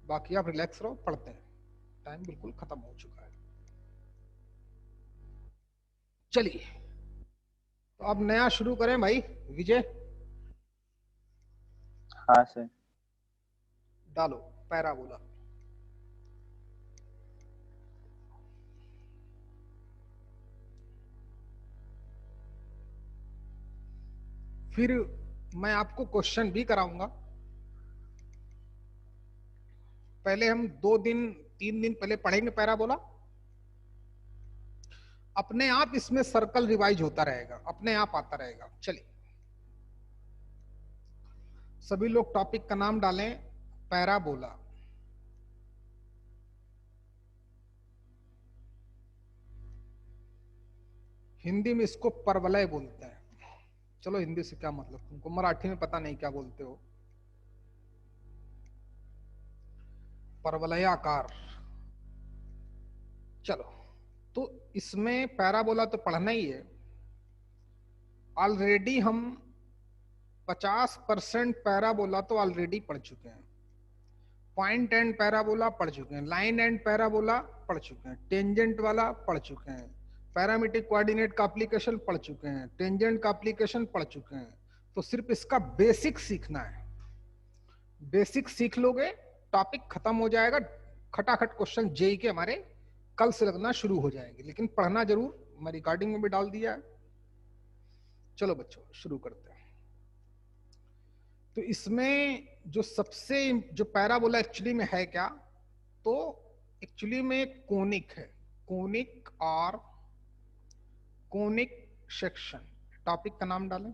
बाकी आप रिलैक्स रहो, पढ़ते हैं, टाइम बिल्कुल खत्म हो चुका है। चलिए, तो अब नया शुरू करें भाई। विजय, हाँ सर। डालो पैराबोला। फिर मैं आपको क्वेश्चन भी कराऊंगा। पहले हम 2 दिन 3 दिन पहले पढ़ेंगे पैराबोला, अपने आप इसमें सर्कल रिवाइज होता रहेगा, अपने आप आता रहेगा। चलिए, सभी लोग टॉपिक का नाम डालें, पैराबोला। हिंदी में इसको परवलय बोलते हैं। चलो, हिंदी से क्या मतलब, तुमको मराठी में पता नहीं क्या बोलते हो। परवलयाकार। चलो, तो इसमें पैराबोला तो पढ़ना ही है। ऑलरेडी हम 50% पैराबोला तो ऑलरेडी पढ़ चुके हैं। पॉइंट एंड पैराबोला पढ़ चुके हैं, लाइन एंड पैराबोला पढ़ चुके हैं, टेंजेंट वाला पढ़ चुके हैं, पैरामीट्रिक कोऑर्डिनेट का एप्लीकेशन पढ़ चुके हैं, टेंजेंट का एप्लीकेशन पढ़ चुके हैं। तो सिर्फ इसका बेसिक सीखना है। बेसिक सीख लोगे, टॉपिक खत्म हो जाएगा। खटाखट क्वेश्चन जेई के हमारे कल से लगना शुरू हो जाएंगे, लेकिन पढ़ना जरूर। मैं रिकॉर्डिंग में भी डाल दिया है। चलो बच्चों, शुरू करते हैं। तो इसमें जो पैराबोला एक्चुअली में है क्या, तो एक्चुअली में कोनिक है। कोनिक और कोनिक सेक्शन। टॉपिक का नाम डालें।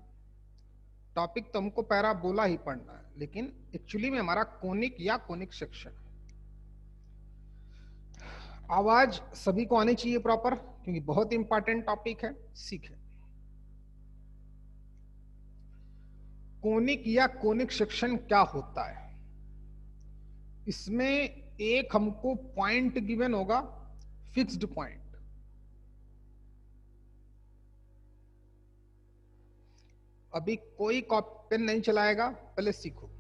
टॉपिक तो हमको पैराबोला ही पढ़ना है, लेकिन एक्चुअली में हमारा कोनिक या कोनिक सेक्शन है। आवाज सभी को आनी चाहिए प्रॉपर, क्योंकि बहुत इंपॉर्टेंट टॉपिक है, सीखें। कोनिक या कोनिक सेक्शन क्या होता है? इसमें एक हमको पॉइंट गिवन होगा, फिक्स्ड पॉइंट। अभी कोई पेन नहीं चलाएगा, पहले सीखो।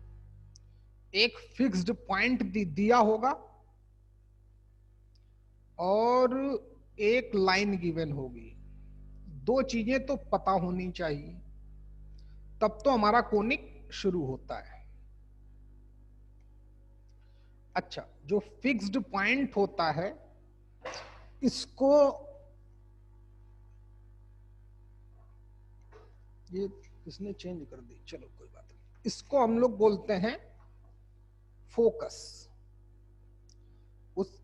एक फिक्स्ड पॉइंट दिया होगा और एक लाइन गिवन होगी। दो चीजें तो पता होनी चाहिए, तब तो हमारा कोनिक शुरू होता है। अच्छा, जो फिक्स्ड पॉइंट होता है, इसको ये इसने चेंज कर दी, चलो कोई बात नहीं। इसको हम लोग बोलते हैं फोकस।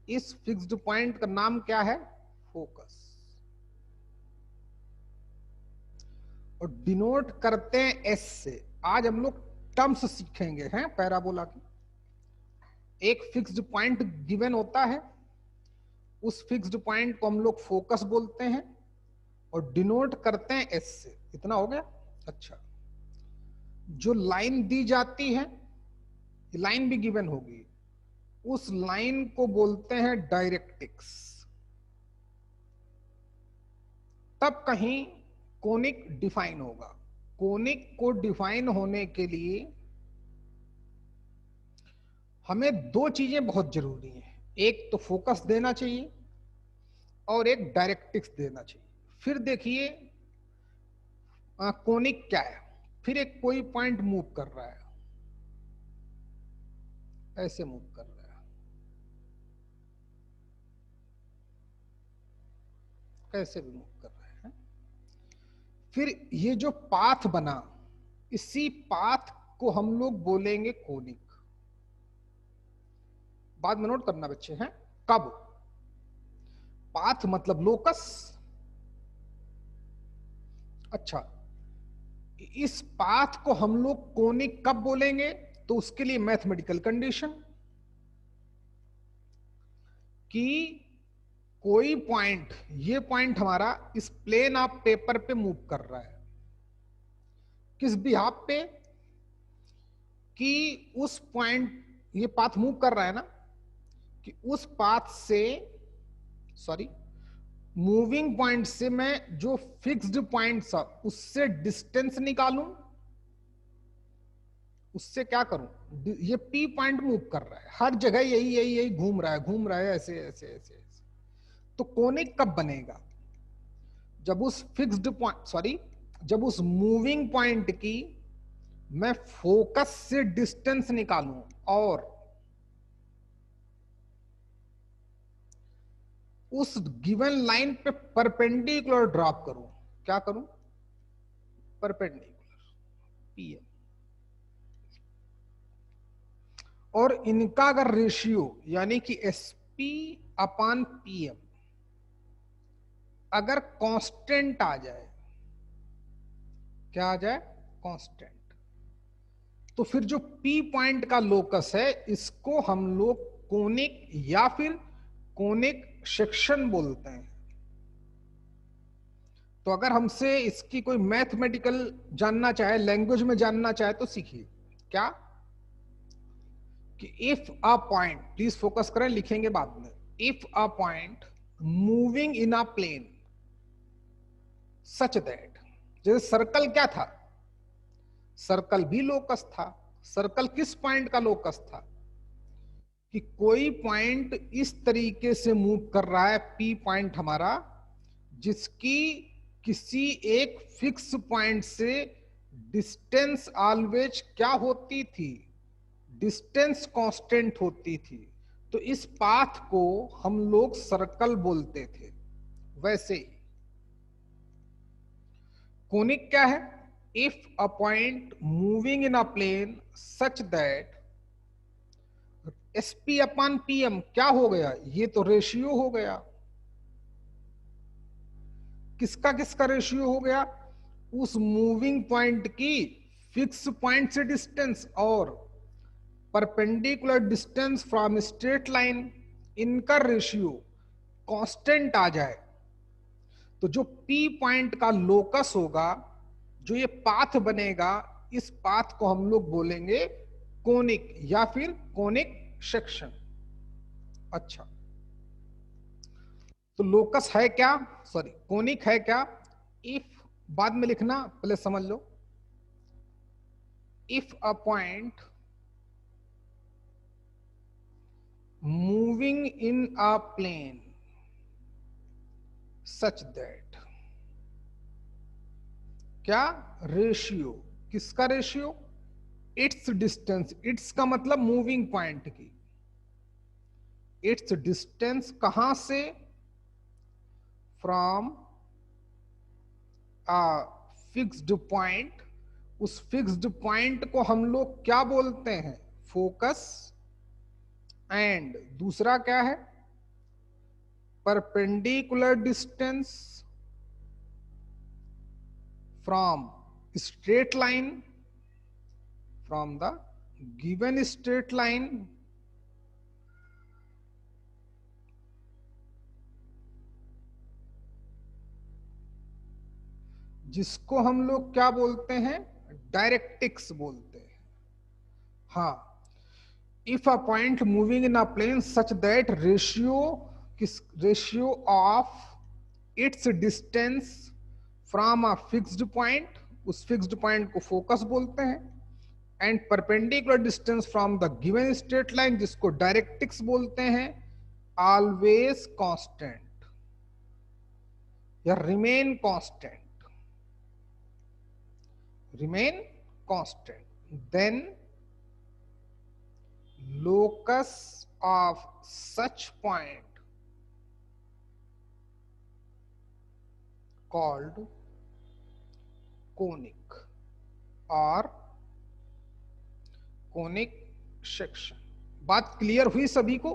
इस फिक्स्ड पॉइंट का नाम क्या है? फोकस। और डिनोट करते हैं एस से। आज हम लोग टर्म्स सीखेंगे हैं पैराबोला की। एक फिक्स्ड पॉइंट गिवन होता है, उस फिक्स्ड पॉइंट को हम लोग फोकस बोलते हैं और डिनोट करते हैं एस से। इतना हो गया। अच्छा, जो लाइन दी जाती है, लाइन भी गिवन होगी, उस लाइन को बोलते हैं डायरेक्ट्रिक्स। तब कहीं कोनिक डिफाइन होगा। कोनिक को डिफाइन होने के लिए हमें दो चीजें बहुत जरूरी हैं। एक तो फोकस देना चाहिए और एक डायरेक्ट्रिक्स देना चाहिए। फिर देखिए कोनिक क्या है। फिर एक कोई पॉइंट मूव कर रहा है, ऐसे मूव कर रहा है, कैसे भी मूव कर रहा है। फिर ये जो पाथ बना, इसी पाथ को हम लोग बोलेंगे कोनिक। बाद में नोट करना बच्चे हैं। कब? पाथ मतलब लोकस। अच्छा, इस पाथ को हम लोग कोनिक कब बोलेंगे? तो उसके लिए मैथमेटिकल कंडीशन कि कोई पॉइंट, ये पॉइंट हमारा इस प्लेन ऑफ पेपर पे मूव कर रहा है। किस बिहाफ पे? कि उस पॉइंट, ये पाथ मूव कर रहा है ना, कि उस पाथ से, सॉरी, मूविंग पॉइंट से मैं जो फिक्स्ड पॉइंट था उससे डिस्टेंस निकालूं उससे क्या करूं, ये P पॉइंट मूव कर रहा है, हर जगह यही यही यही घूम रहा है ऐसे ऐसे ऐसे ऐसे। तो कोनिक कब बनेगा, जब उस फिक्स्ड पॉइंट, सॉरी, जब उस मूविंग पॉइंट की मैं फोकस से डिस्टेंस निकालूं और उस गिवन लाइन पे परपेंडिकुलर ड्रॉप करूं। क्या करूं, परपेंडिकुलर, पीएम। और इनका अगर रेशियो यानी कि एसपी अपान पीएम अगर कांस्टेंट आ जाए, क्या आ जाए, कांस्टेंट, तो फिर जो पी पॉइंट का लोकस है इसको हम लोग कोनिक या फिर कोनिक सेक्शन बोलते हैं। तो अगर हमसे इसकी कोई मैथमेटिकल जानना चाहे, लैंग्वेज में जानना चाहे तो सीखिए क्या, कि if a point, please focus करें, लिखेंगे बाद में, if a point moving in a plane such that, जैसे सर्कल क्या था, सर्कल भी लोकस था। सर्कल किस पॉइंट का लोकस था, कि कोई पॉइंट इस तरीके से मूव कर रहा है, पी पॉइंट हमारा, जिसकी किसी एक फिक्स पॉइंट से डिस्टेंस ऑलवेज क्या होती थी, डिस्टेंस कांस्टेंट होती थी। तो इस पाथ को हम लोग सर्कल बोलते थे। वैसे ही कोनिक क्या है, if a point moving in a plane such that SP upon PM क्या हो गया, ये तो रेशियो हो गया। किसका किसका रेशियो हो गया, उस मूविंग पॉइंट की फिक्स पॉइंट से डिस्टेंस और perpendicular distance from straight line, इनका रेशियो कांस्टेंट आ जाए, तो जो पी पॉइंट का लोकस होगा, जो ये पाथ बनेगा, इस पाथ को हम लोग बोलेंगे कोनिक या फिर कोनिक सेक्शन। अच्छा, तो लोकस है क्या, सॉरी कोनिक है क्या, इफ, बाद में लिखना, पहले समझ लो, if a point moving in a plane such that, क्या, रेशियो, किसका रेशियो, इट्स डिस्टेंस, इट्स का मतलब मूविंग पॉइंट की, इट्स डिस्टेंस कहां से, फ्रॉम अ फिक्स्ड पॉइंट, उस फिक्स्ड पॉइंट को हम लोग क्या बोलते हैं, फोकस, एंड दूसरा क्या है, perpendicular distance from straight line, from the given straight line, जिसको हम लोग क्या बोलते हैं, डायरेक्टिक्स बोलते हैं। हाँ, if a point moving in a plane such that ratio, किस, ratio of its distance from a fixed point, उस फिक्स्ड पॉइंट को फोकस बोलते हैं, and perpendicular distance from the given straight line, जिसको डायरेक्टिक्स बोलते हैं, ऑलवेज कांस्टेंट या remain constant, remain constant, then locus of such point called conic or conic section। बात clear हुई सभी को,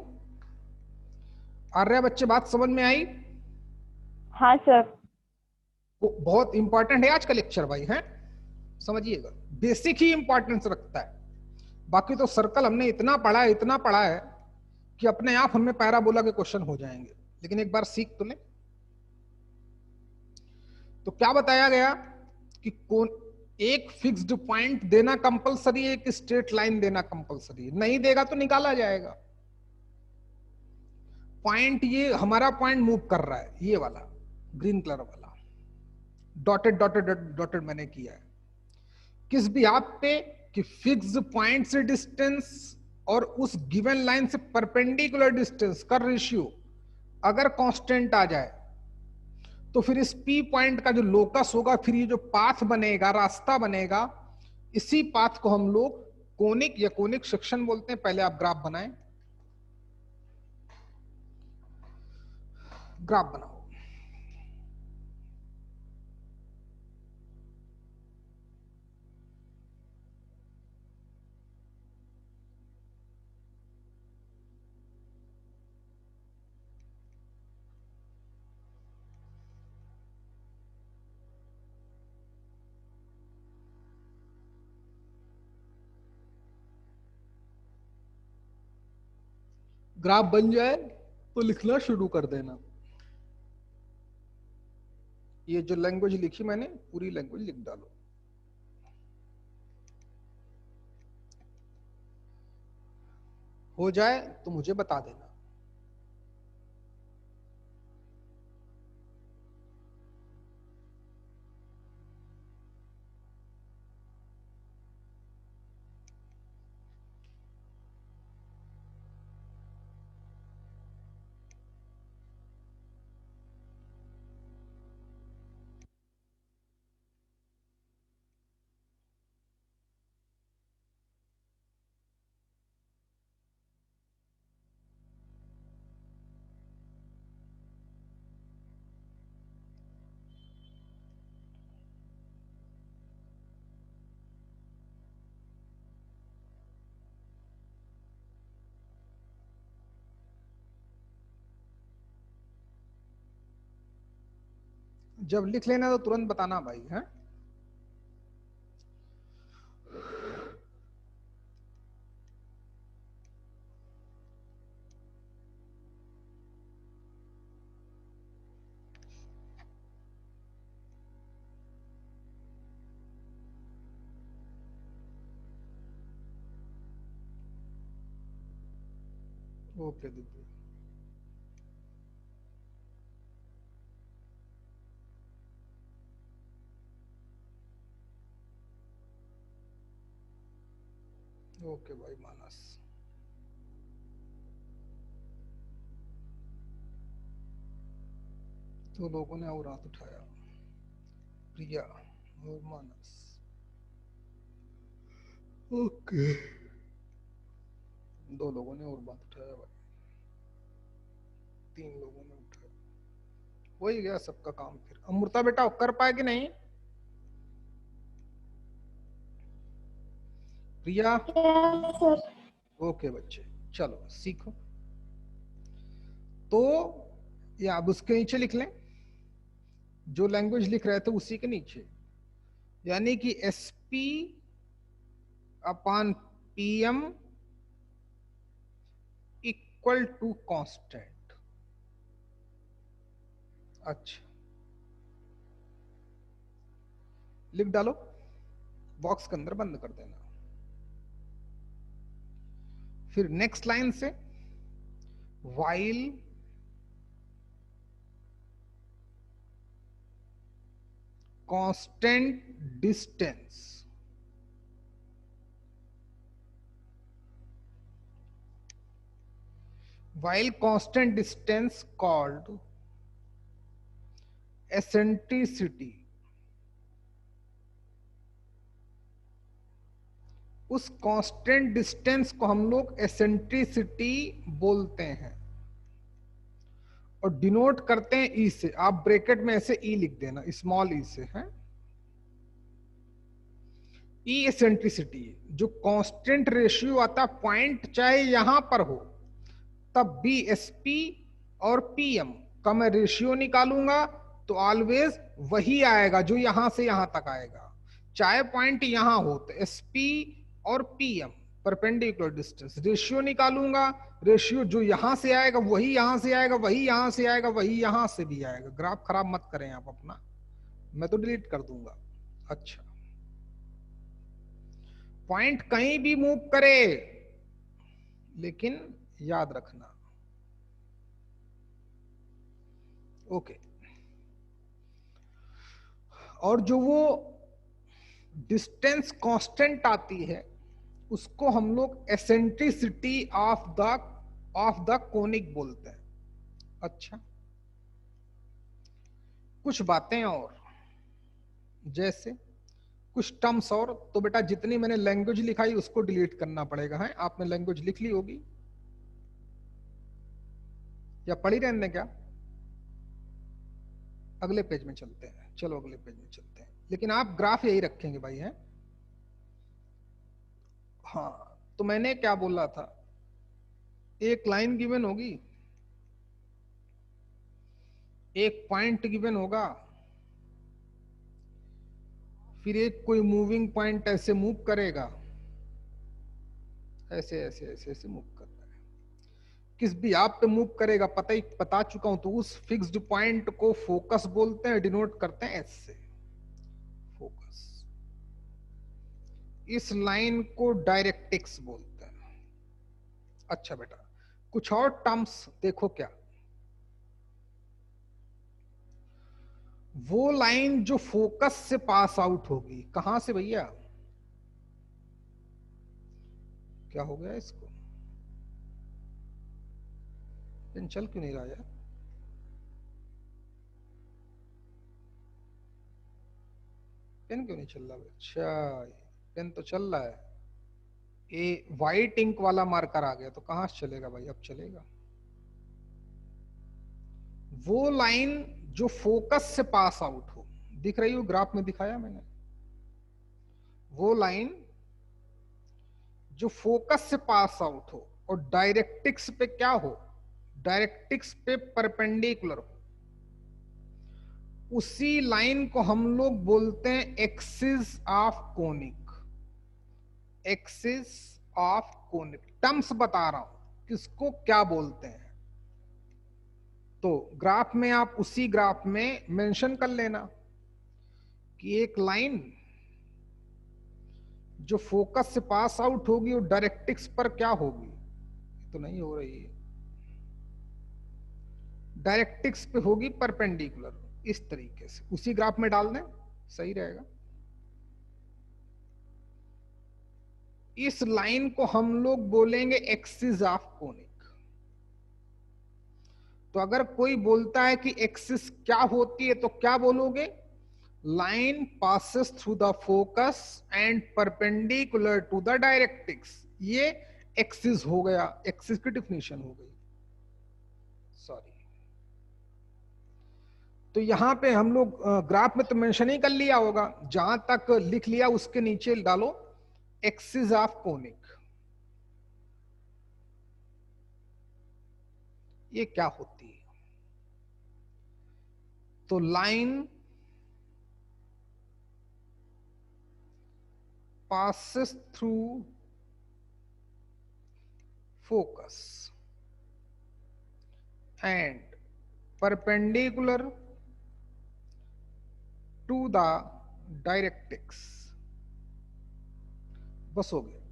आ रहा है बच्चे, बात समझ में आई? हाँ सर। बहुत इंपॉर्टेंट है आज का लेक्चर भाई, है, समझिएगा, बेसिक ही इंपॉर्टेंस रखता है। बाकी तो सर्कल हमने इतना पढ़ा है, इतना पढ़ा है कि अपने आप हमें पैराबोला के क्वेश्चन हो जाएंगे, लेकिन एक बार सीख तो ले। तो क्या बताया गया कि कौन, एक फिक्स्ड पॉइंट देना कंपलसरी है, एक स्ट्रेट लाइन देना कंपलसरी है, नहीं देगा तो निकाला जाएगा। पॉइंट, ये हमारा पॉइंट मूव कर रहा है, ये वाला ग्रीन कलर वाला, डॉटेड डॉटेड डॉटेड मैंने किया है, किस भी आप पे, कि फिक्स पॉइंट से डिस्टेंस और उस गिवन लाइन से परपेंडिकुलर डिस्टेंस का रेशियो अगर कांस्टेंट आ जाए तो फिर इस पी पॉइंट का जो लोकस होगा, फिर ये जो पाथ बनेगा, रास्ता बनेगा, इसी पाथ को हम लोग कोनिक या कोनिक सेक्शन बोलते हैं। पहले आप ग्राफ बनाएं, ग्राफ बनाओ। ग्राफ बन जाए तो लिखना शुरू कर देना। ये जो लैंग्वेज लिखी मैंने, पूरी लैंग्वेज लिख डालो। हो जाए तो मुझे बता देना। जब लिख लेना तो तुरंत बताना भाई, है? ओके दीदी। ओके भाई मानस। तो लोगों ने और हाथ उठाया, प्रिया और मानस। ओके, दो लोगों ने और बात उठाया भाई, तीन लोगों ने उठाया। हो ही गया सबका काम। फिर अमृता बेटा कर पाए कि नहीं? प्रिया? Yes, sir. ओके बच्चे, चलो सीखो। तो ये आप उसके नीचे लिख लें, जो लैंग्वेज लिख रहे थे उसी के नीचे, यानी कि SP upon PM equal to constant. अच्छा, लिख डालो, बॉक्स के अंदर बंद कर देना। फिर नेक्स्ट लाइन से while constant distance called eccentricity, उस कांस्टेंट डिस्टेंस को हम लोग एसेंट्रिसिटी बोलते हैं और डिनोट करते हैं ई से। आप ब्रैकेट में ऐसे ई लिख देना, स्मॉल ई से, है ई एसेंट्रिसिटी। जो कांस्टेंट रेशियो आता पॉइंट चाहे यहां पर हो, तब भी SP और PM का मैं रेशियो निकालूंगा तो ऑलवेज वही आएगा जो यहां से यहां तक आएगा। चाहे पॉइंट यहां हो तो SP और PM परपेंडिकुलर डिस्टेंस, रेशियो निकालूंगा, रेशियो जो यहां से आएगा वही यहां से आएगा, वही यहां से आएगा, वही यहां से भी आएगा। ग्राफ खराब मत करें आप अपना, मैं तो डिलीट कर दूंगा। अच्छा, पॉइंट कहीं भी मूव करे, लेकिन याद रखना। ओके, और जो वो डिस्टेंस कांस्टेंट आती है उसको हम लोग एसेंट्रिसिटी ऑफ द कोनिक बोलते हैं। अच्छा, कुछ बातें और, जैसे कुछ टर्म्स और, तो बेटा जितनी मैंने लैंग्वेज लिखाई उसको डिलीट करना पड़ेगा। है, आपने लैंग्वेज लिख ली होगी या पढ़ी रहने दें क्या? अगले पेज में चलते हैं, चलो अगले पेज में चलते हैं, लेकिन आप ग्राफ यही रखेंगे भाई। है, हाँ, तो मैंने क्या बोला था, एक लाइन गिवन होगी, एक पॉइंट गिवन होगा, फिर एक कोई मूविंग पॉइंट ऐसे मूव करेगा, ऐसे ऐसे ऐसे ऐसे मूव कर रहा है, किस भी आप पे मूव करेगा बता चुका हूं। तो उस फिक्स्ड पॉइंट को फोकस बोलते हैं, डिनोट करते हैं एस से, फोकस। इस लाइन को डायरेक्ट्रिक्स बोलते हैं। अच्छा बेटा, कुछ और टर्म्स देखो, क्या वो लाइन जो फोकस से पास आउट होगी, कहां से भैया? क्या हो गया इसको? पेन चल क्यों नहीं रहा यार? पेन क्यों नहीं चल रहा? अच्छा, पेन तो चल रहा है, ये व्हाइट इंक वाला मार्कर आ गया, तो कहां से चलेगा भाई? अब चलेगा। वो लाइन जो फोकस से पास आउट हो, दिख रही हो, ग्राफ में दिखाया मैंने। वो लाइन जो फोकस से पास आउट हो और डायरेक्ट्रिक्स पे क्या हो, डायरेक्ट्रिक्स पे परपेंडिकुलर हो, उसी लाइन को हम लोग बोलते हैं axis of conic. Axis of conic, terms बता रहा हूं किसको क्या बोलते हैं। तो ग्राफ में आप उसी ग्राफ में मेंशन कर लेना कि एक लाइन जो फोकस से पास आउट होगी और डायरेक्ट्रिक्स पर क्या होगी, तो नहीं हो रही है, डायरेक्ट्रिक्स पे होगी परपेंडिकुलर, इस तरीके से उसी ग्राफ में डाल दें, सही रहेगा। इस लाइन को हम लोग बोलेंगे एक्सिस ऑफ कोनिक। तो अगर कोई बोलता है कि एक्सिस क्या होती है, तो क्या बोलोगे? Line passes through the focus and perpendicular to the directrix, ये एक्सिस हो गया, एक्सिस की डिफिनेशन हो गई। सॉरी, तो यहां पे हम लोग ग्राफ में तो मेंशन ही कर लिया होगा, जहां तक लिख लिया उसके नीचे डालो एक्सिस ऑफ कोनिक। ये क्या होती है? तो line passes through focus and perpendicular to the directrix. बस हो गया।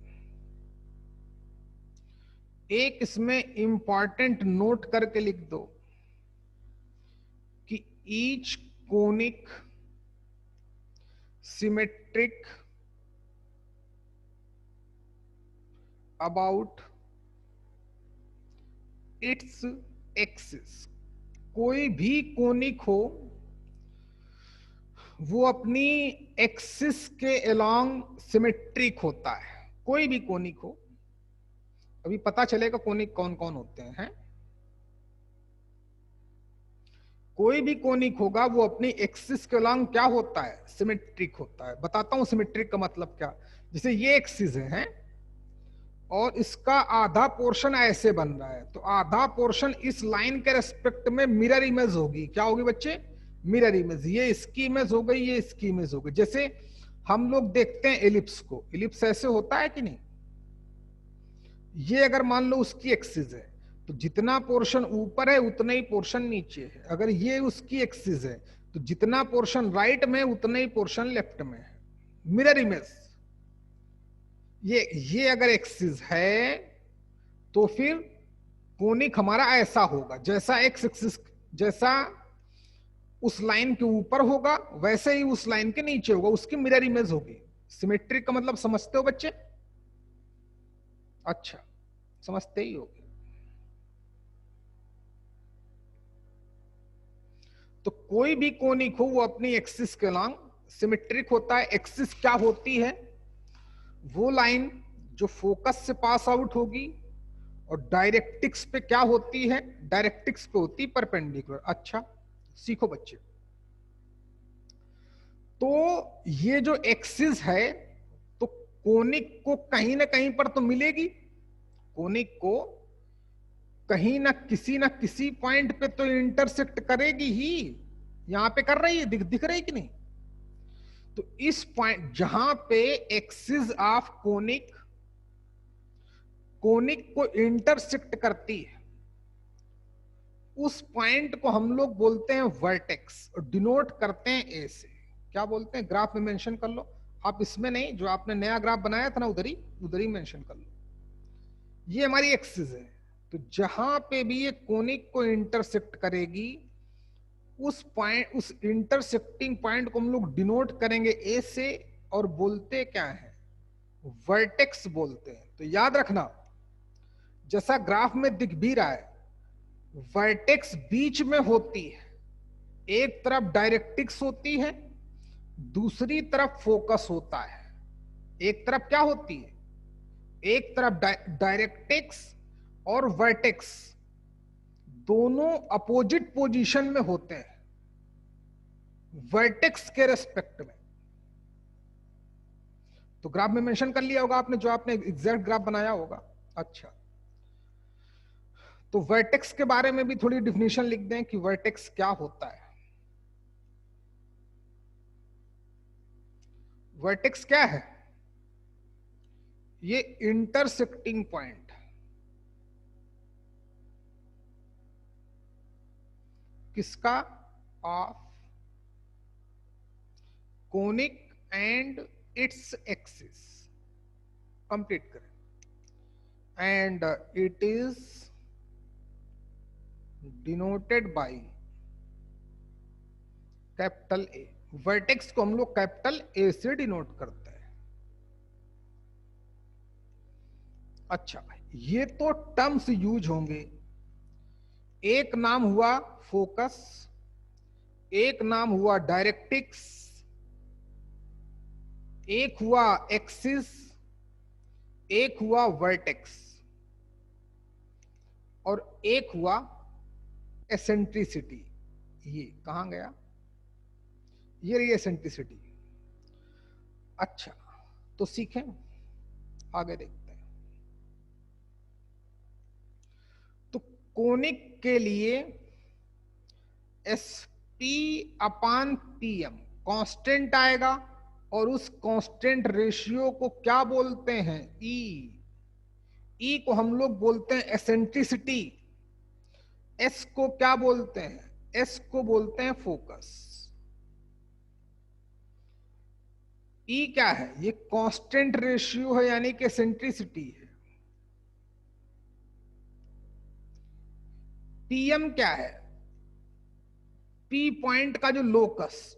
एक इसमें इंपॉर्टेंट नोट करके लिख दो कि each conic symmetric about its axis. कोई भी कोनिक हो वो अपनी एक्सिस के अलोंग सिमेट्रिक होता है, कोई भी कोनिक हो। अभी पता चलेगा कोनिक कौन कौन होते हैं। कोई भी कोनिक होगा वो अपनी एक्सिस के अलोंग क्या होता है? सिमेट्रिक होता है। बताता हूं सिमेट्रिक का मतलब क्या। जैसे ये एक्सिस है और इसका आधा पोर्शन ऐसे बन रहा है, तो आधा पोर्शन इस लाइन के रेस्पेक्ट में मिरर इमेज होगी। क्या होगी बच्चे? Mirror image. ये इसकी इमेज हो गई, ये इसकी इमेज हो गई। जैसे हम लोग देखते हैं एलिप्स को, एलिप्स ऐसे होता है कि नहीं? ये अगर मान लो उसकी एक्सिस है तो जितना पोर्शन ऊपर है उतना ही पोर्शन नीचे है। अगर ये उसकी एक्सिस है तो जितना पोर्शन राइट में उतना ही पोर्शन लेफ्ट में है। Mirror image. ये अगर एक्सिस है तो फिर कोनिक हमारा ऐसा होगा, जैसा एक्स एक्सिस, जैसा उस लाइन के ऊपर होगा वैसे ही उस लाइन के नीचे होगा, उसकी मिरर इमेज होगी। सिमेट्रिक का मतलब समझते हो बच्चे? अच्छा, समझते ही होगे। तो कोई भी कोनिक हो वो अपनी एक्सिस के लॉन्ग सिमेट्रिक होता है। एक्सिस क्या होती है? वो लाइन जो फोकस से पास आउट होगी, और डायरेक्टिक्स पे क्या होती है? डायरेक्टिक्स पे होती परपेंडिकुलर। अच्छा, सीखो बच्चे। तो ये जो एक्सिस है, तो कोनिक को कहीं ना कहीं पर तो मिलेगी। कोनिक को कहीं ना किसी पॉइंट पे तो इंटरसेक्ट करेगी ही। यहां पे कर रही है, दिख रही कि नहीं? तो इस पॉइंट जहां पे एक्सिस ऑफ कोनिक को इंटरसेक्ट करती है, उस पॉइंट को हम लोग बोलते हैं वर्टेक्स, और डिनोट करते हैं ए से। क्या बोलते हैं? ग्राफ में मेंशन कर लो आप, इसमें नहीं, जो आपने नया ग्राफ बनाया था ना उधर ही मेंशन कर लो। ये हमारी एक्सिस है। तो जहां पे भी ये कोनिक को इंटरसेक्ट करेगी, उस पॉइंट, उस इंटरसेक्टिंग पॉइंट को हम लोग डिनोट करेंगे ए से, और बोलते क्या है? वर्टेक्स बोलते हैं। तो याद रखना, जैसा ग्राफ में दिख भी रहा है, वर्टेक्स बीच में होती है। एक तरफ डायरेक्टिक्स होती है, दूसरी तरफ फोकस होता है। एक तरफ क्या होती है? एक तरफ डायरेक्टिक्स और वर्टेक्स दोनों अपोजिट पोजीशन में होते हैं वर्टेक्स के रेस्पेक्ट में। तो ग्राफ में मेंशन कर लिया होगा आपने, जो आपने एग्जैक्ट ग्राफ बनाया होगा। अच्छा, तो वर्टेक्स के बारे में भी थोड़ी डिफिनेशन लिख दें कि वर्टेक्स क्या होता है। वर्टेक्स क्या है? ये इंटरसेक्टिंग पॉइंट, किसका? Of conic and its axis. Complete करें। And it is denoted by capital A. Vertex को हम लोग कैपिटल ए से डिनोट करते हैं। अच्छा, ये तो टर्म्स यूज होंगे। एक नाम हुआ फोकस, एक नाम हुआ डायरेक्टिक्स, एक हुआ एक्सिस, एक हुआ वर्टेक्स, और एक हुआ एसेंट्रिसिटी। ये कहां गया? ये रही एसेंट्रिसिटी। अच्छा, तो सीखें, आगे देखते हैं। तो कोनिक के लिए S P upon P M constant आएगा, और उस कांस्टेंट रेशियो को क्या बोलते हैं? ई। ई को हम लोग बोलते हैं एसेंट्रिसिटी। एस को क्या बोलते हैं? एस को बोलते हैं फोकस। ई क्या है? ये कांस्टेंट रेशियो है, यानी कि एसेंट्रिसिटी है। पीएम क्या है? पी पॉइंट का जो लोकस,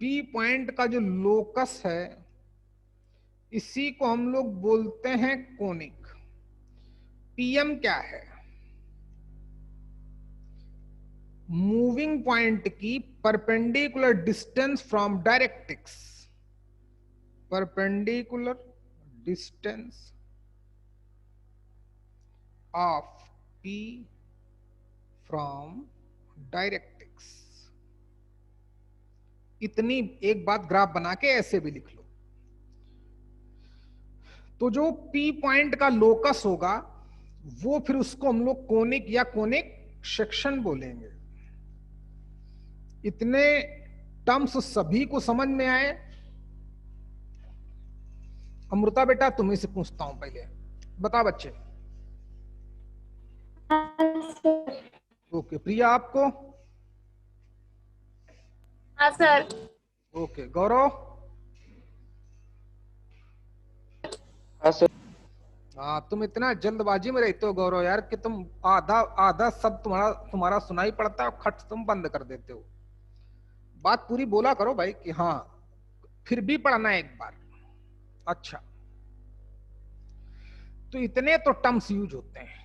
पी पॉइंट का जो लोकस है, इसी को हम लोग बोलते हैं कोनिक। पीएम क्या है? मूविंग पॉइंट की perpendicular distance from directrix. Perpendicular distance of P from directrix. इतनी एक बात ग्राफ बना के ऐसे भी लिख लो। तो जो पी पॉइंट का लोकस होगा, वो फिर उसको हम लोग कोनिक या कोनिक सेक्शन बोलेंगे। इतने टर्म्स सभी को समझ में आए? अमृता बेटा, तुम्ही से पूछता हूं पहले, बता बच्चे। ओके, प्रिया आपको? हाँ सर। ओके, गौरव? हाँ सर। हाँ, तुम इतना जल्दबाजी में रहते हो गौरव यार, कि तुम आधा आधा सब तुम्हारा सुनाई पड़ता है, और खट तुम बंद कर देते हो। बात पूरी बोला करो भाई, कि हाँ फिर भी पढ़ना है एक बार। अच्छा, तो इतने तो टर्म्स यूज होते हैं।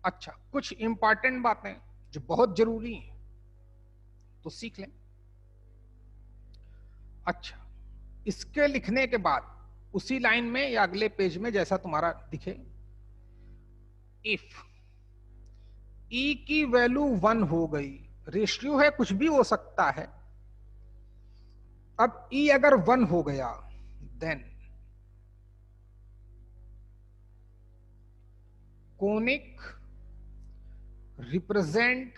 अच्छा, कुछ इंपॉर्टेंट बातें जो बहुत जरूरी हैं तो सीख लें। अच्छा, इसके लिखने के बाद उसी लाइन में या अगले पेज में जैसा तुम्हारा दिखे, इफ ई की वैल्यू 1 हो गई, रेशियो है कुछ भी हो सकता है, अब ई अगर 1 हो गया then conic represent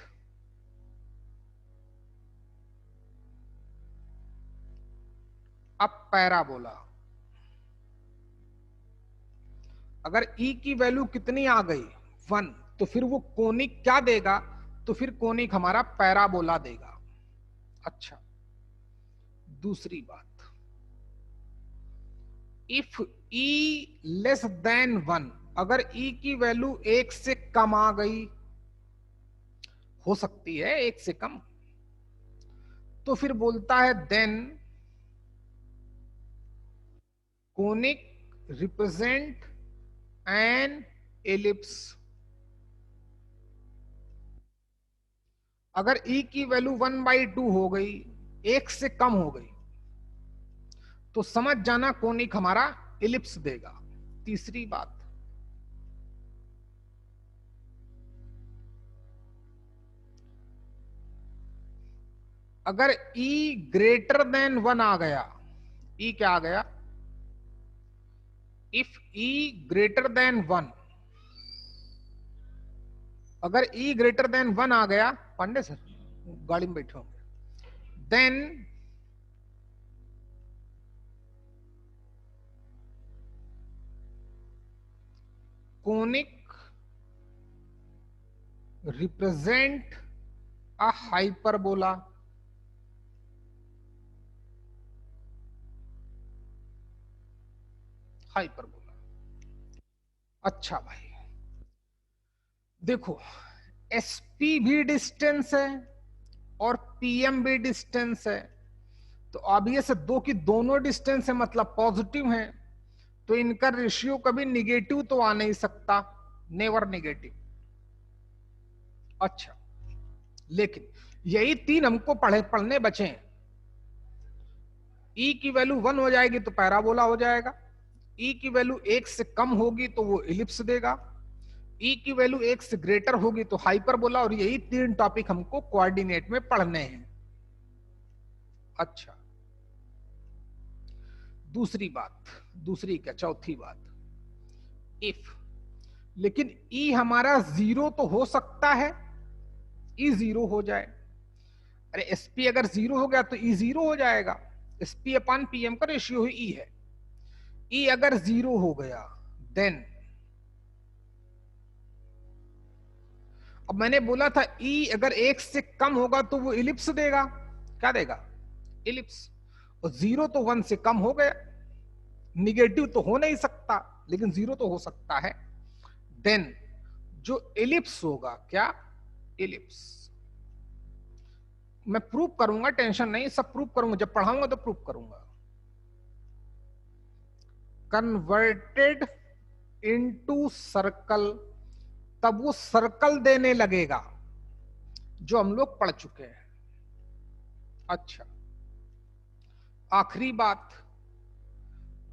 a parabola. अगर ई की वैल्यू कितनी आ गई 1, तो फिर वो कोनिक क्या देगा, तो फिर कोनिक हमारा पैराबोला देगा। अच्छा, दूसरी बात, इफ ई लेस देन 1, अगर ई की वैल्यू 1 से कम आ गई, हो सकती है 1 से कम, तो फिर बोलता है then conic represent an ellipse. अगर ई की वैल्यू 1/2 हो गई, 1 से कम हो गई, तो समझ जाना कोनिक हमारा एलिप्स देगा। तीसरी बात, अगर ई ग्रेटर देन 1 आ गया, ई क्या आ गया, इफ ई ग्रेटर देन 1, अगर ई ग्रेटर देन 1 आ गया, पांडे सर गाड़ी में बैठे होंगे, then conic represent a hyperbola. Hyperbola. अच्छा भाई, देखो एसपी भी डिस्टेंस है और पीएम भी डिस्टेंस है, तो ऑब्वियस है दो की दोनों डिस्टेंस है, मतलब पॉजिटिव है, तो इनका रेशियो कभी निगेटिव तो आ नहीं सकता, नेवर निगेटिव। अच्छा, लेकिन यही 3 हमको पढ़ने बचे हैं। ई की वैल्यू 1 हो जाएगी तो पैराबोला हो जाएगा, ई की वैल्यू 1 से कम होगी तो वो इलिप्स देगा, ई की वैल्यू 1 से ग्रेटर होगी तो हाइपरबोला, और यही 3 टॉपिक हमको कोऑर्डिनेट में पढ़ने हैं। अच्छा, दूसरी बात, दूसरी क्या, चौथी बात, इफ, लेकिन ई हमारा 0 तो हो सकता है, ई 0 हो जाए। अरे एसपी अगर 0 हो गया तो ई 0 हो जाएगा, एसपी अपॉन पीएम का रेशियो ही ई है। ई अगर 0 हो गया देन, अब मैंने बोला था ई अगर 1 से कम होगा तो वो इलिप्स देगा, क्या देगा, इलिप्स। और 0 तो 1 से कम हो गया, निगेटिव तो हो नहीं सकता लेकिन 0 तो हो सकता है, देन जो इलिप्स होगा, क्या, इलिप्स। मैं प्रूव करूंगा, टेंशन नहीं, सब प्रूव करूंगा, जब पढ़ाऊंगा तो प्रूव करूंगा। कन्वर्टेड इनटू सर्कल, तब वो सर्कल देने लगेगा जो हम लोग पढ़ चुके हैं। अच्छा, आखिरी बात,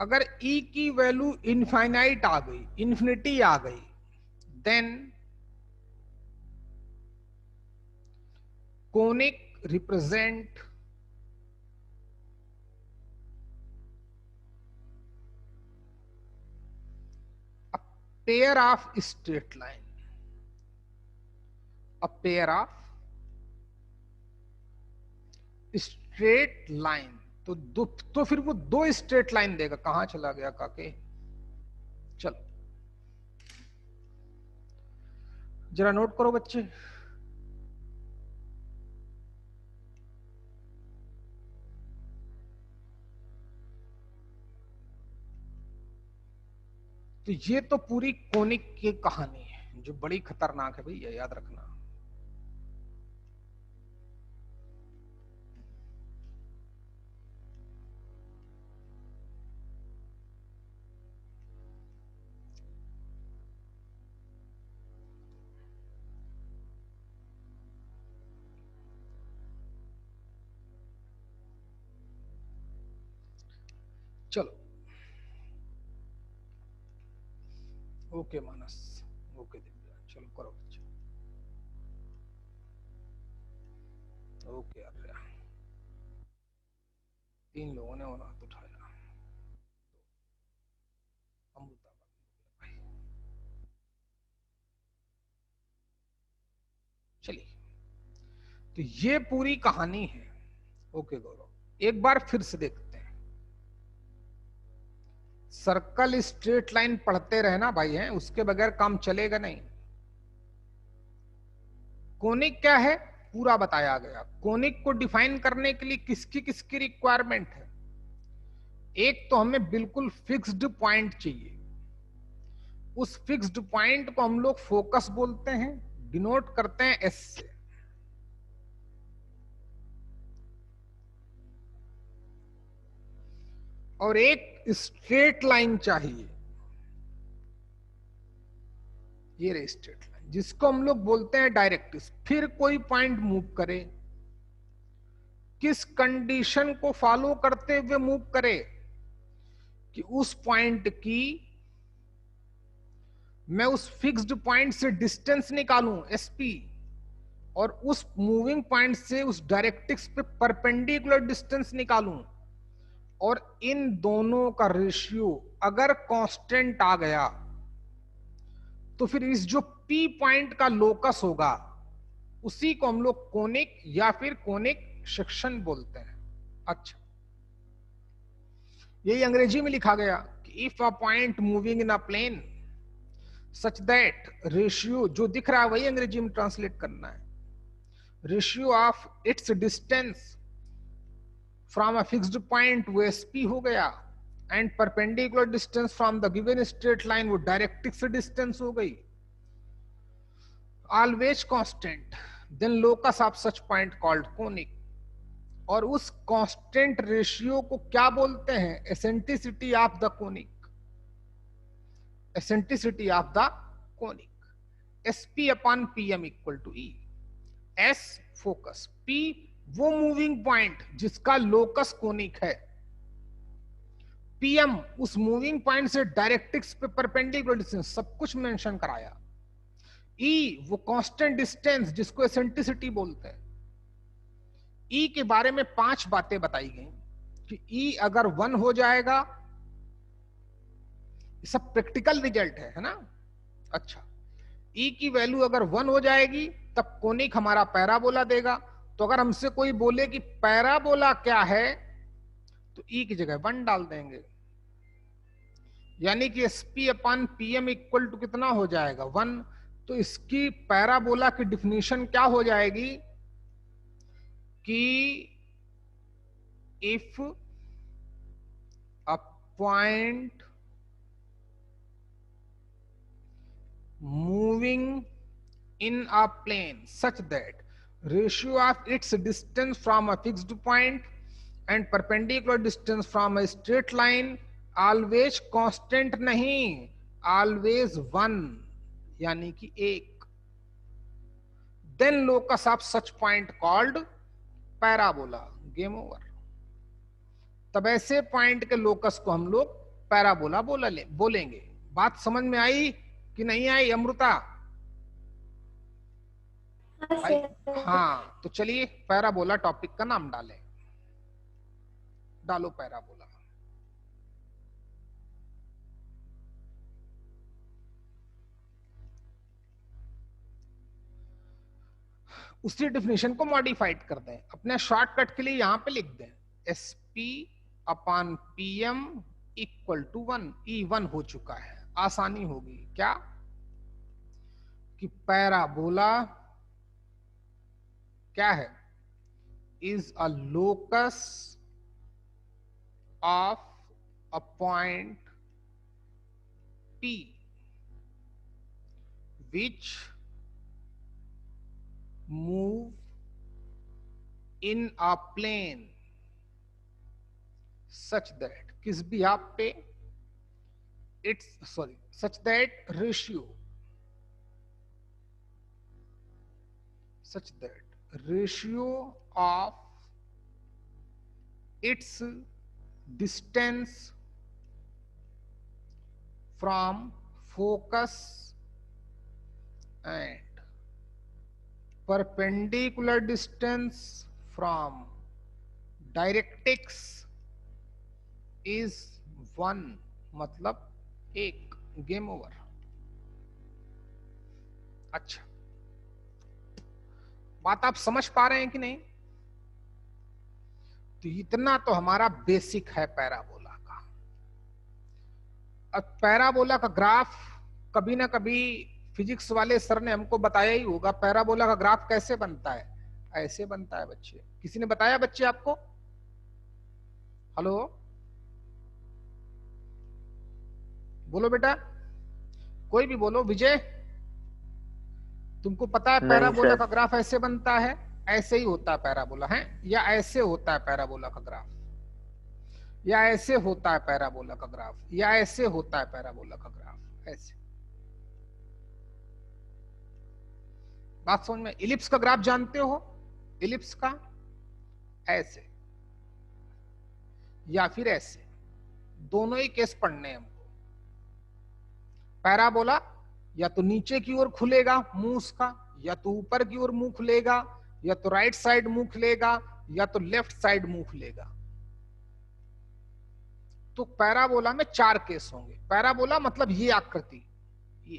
अगर ई की वैल्यू इनफाइनाइट आ गई, इन्फिनिटी आ गई, then conic represent a pair of straight line, a pair of straight line, तो फिर वो 2 स्ट्रेट लाइन देगा। कहां चला गया काके, चलो जरा नोट करो बच्चे। तो ये तो पूरी कोनिक की कहानी है जो बड़ी खतरनाक है भैया, याद रखना। चलो ओके मानस, ओके दिव्या, चलो करो बच्चे। ओके आर्या, 3 लोगों ने और हाथ उठाया। अमृता भाई, चलिए, तो ये पूरी कहानी है। ओके गौरव, एक बार फिर से देखते हैं। सर्कल स्ट्रेट लाइन पढ़ते रहना भाई, है उसके बगैर काम चलेगा नहीं। कोनिक क्या है पूरा बताया गया। कोनिक को डिफाइन करने के लिए किसकी किसकी रिक्वायरमेंट है? एक तो हमें बिल्कुल फिक्स्ड पॉइंट चाहिए। उस फिक्स्ड पॉइंट को हम लोग फोकस बोलते हैं, डिनोट करते हैं एस से। और एक स्ट्रेट लाइन चाहिए, ये रही स्ट्रेट लाइन, जिसको हम लोग बोलते हैं डायरेक्ट्रिक्स। फिर कोई पॉइंट मूव करे, किस कंडीशन को फॉलो करते हुए मूव करे कि उस पॉइंट की मैं उस फिक्स्ड पॉइंट से डिस्टेंस निकालूं एसपी, और उस मूविंग पॉइंट से उस डायरेक्ट्रिक्स पे परपेंडिकुलर डिस्टेंस निकालूं, और इन दोनों का रेशियो अगर कांस्टेंट आ गया तो फिर इस जो पी पॉइंट का लोकस होगा उसी को हम लोग कोनिक या फिर कोनिक सेक्शन बोलते हैं। अच्छा, यही अंग्रेजी में लिखा गया कि if a point moving in a plane such that ratio, जो दिख रहा है वही अंग्रेजी में ट्रांसलेट करना है, ratio of its distance from a fixed point वो एसपी हो गया, and perpendicular distance from the given straight line वो डायरेक्ट्रिक्स डिस्टेंस हो गई, always constant, then locus of such point called conic. और उस कांस्टेंट रेशियो को क्या बोलते हैं? Eccentricity of the conic, eccentricity of the conic. SP upon PM equal to e. S focus, P वो मूविंग पॉइंट जिसका लोकस कोनिक है, PM उस मूविंग पॉइंट से डायरेक्ट्रिक्स पे परपेंडिकुलर डिस्टेंस, सब कुछ मेंशन कराया। ई वो कांस्टेंट डिस्टेंस जिसको एसेंट्रिसिटी बोलते हैं। ई के बारे में 5 बातें बताई गई कि ई अगर 1 हो जाएगा, सब प्रैक्टिकल रिजल्ट है ना। अच्छा, ई की वैल्यू अगर 1 हो जाएगी तब कोनिक हमारा पैराबोला देगा। तो अगर हमसे कोई बोले कि पैराबोला क्या है, तो ई की जगह 1 डाल देंगे, यानी कि SP upon PM equal to कितना हो जाएगा? 1। तो इसकी पैराबोला की डिफिनीशन क्या हो जाएगी कि if a point moving in a plane such that ratio of its distance from a fixed point and perpendicular distance from a straight line always constant नहीं, always 1, यानी कि 1, then locus of such point called parabola। Game over. तब ऐसे point के locus को हम लोग parabola बोलेंगे। बात समझ में आई कि नहीं आई अमृता? भाई हाँ, तो चलिए पैराबोला टॉपिक का नाम डालें। डालो पैराबोला। उसी डिफिनेशन को मॉडिफाइड कर दें, अपने शॉर्टकट के लिए यहां पे लिख दें SP upon PM equal to 1। E 1 हो चुका है, आसानी होगी क्या कि पैराबोला क्या है? Is a locus of a point P which move in a plane such that, किस भी आप पे, it's sorry, such that ratio of its distance from focus and perpendicular distance from directrix is 1, मतलब 1, game over. अच्छा, बात आप समझ पा रहे हैं कि नहीं? तो इतना तो हमारा बेसिक है पैराबोला का। अब पैराबोला का ग्राफ कभी ना कभी फिजिक्स वाले सर ने हमको बताया ही होगा। पैराबोला का ग्राफ कैसे बनता है? ऐसे बनता है बच्चे। किसी ने बताया बच्चे आपको? हेलो, बोलो बेटा, कोई भी बोलो। विजय, तुमको पता है पैराबोला का ग्राफ ऐसे बनता है? ऐसे ही होता है पैराबोला, है? या ऐसे होता है पैराबोला का ग्राफ, या ऐसे होता है पैराबोला का ग्राफ, या ऐसे होता है पैराबोला का ग्राफ? ऐसे। बात समझ में? इलिप्स का ग्राफ जानते हो? इलिप्स का ऐसे या फिर ऐसे, दोनों ही केस पढ़ने हैं हमको। पैराबोला या तो नीचे की ओर खुलेगा मुंह उसका, या तो ऊपर की ओर मुंह खुलेगा, या तो राइट साइड मुंह खुलेगा, या तो लेफ्ट साइड मुंह खुलेगा। तो पैराबोला में 4 केस होंगे। पैराबोला मतलब ये आकृति, ये,